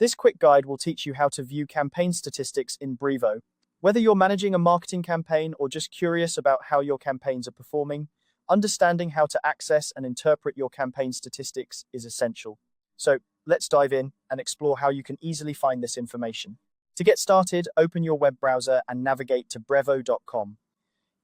This quick guide will teach you how to view campaign statistics in Brevo. Whether you're managing a marketing campaign or just curious about how your campaigns are performing, understanding how to access and interpret your campaign statistics is essential. So let's dive in and explore how you can easily find this information. To get started, open your web browser and navigate to brevo.com.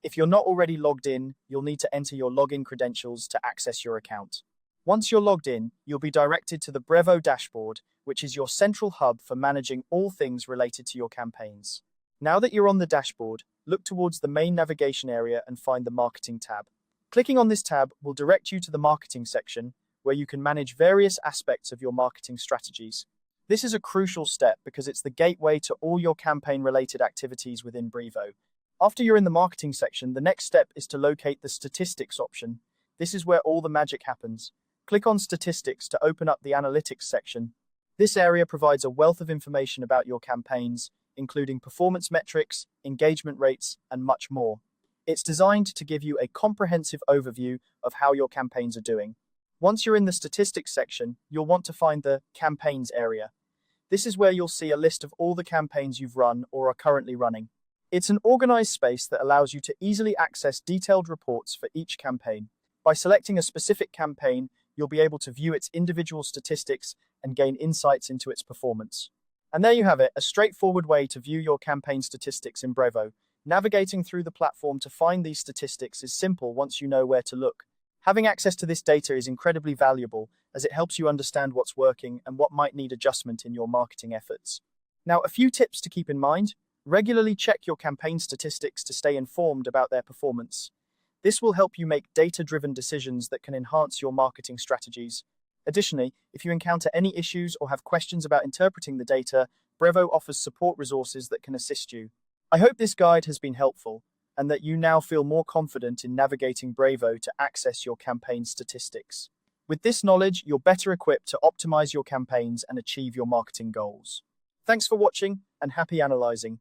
If you're not already logged in, you'll need to enter your login credentials to access your account. Once you're logged in, you'll be directed to the Brevo dashboard, which is your central hub for managing all things related to your campaigns. Now that you're on the dashboard, look towards the main navigation area and find the Marketing tab. Clicking on this tab will direct you to the Marketing section, where you can manage various aspects of your marketing strategies. This is a crucial step because it's the gateway to all your campaign-related activities within Brevo. After you're in the Marketing section, the next step is to locate the Statistics option. This is where all the magic happens. Click on Statistics to open up the Analytics section. This area provides a wealth of information about your campaigns, including performance metrics, engagement rates, and much more. It's designed to give you a comprehensive overview of how your campaigns are doing. Once you're in the Statistics section, you'll want to find the Campaigns area. This is where you'll see a list of all the campaigns you've run or are currently running. It's an organized space that allows you to easily access detailed reports for each campaign. By selecting a specific campaign, you'll be able to view its individual statistics and gain insights into its performance. And there you have it, a straightforward way to view your campaign statistics in Brevo. Navigating through the platform to find these statistics is simple once you know where to look. Having access to this data is incredibly valuable as it helps you understand what's working and what might need adjustment in your marketing efforts. Now, a few tips to keep in mind. Regularly check your campaign statistics to stay informed about their performance. This will help you make data-driven decisions that can enhance your marketing strategies. Additionally, if you encounter any issues or have questions about interpreting the data, Brevo offers support resources that can assist you. I hope this guide has been helpful and that you now feel more confident in navigating Brevo to access your campaign statistics. With this knowledge, you're better equipped to optimize your campaigns and achieve your marketing goals. Thanks for watching and happy analyzing.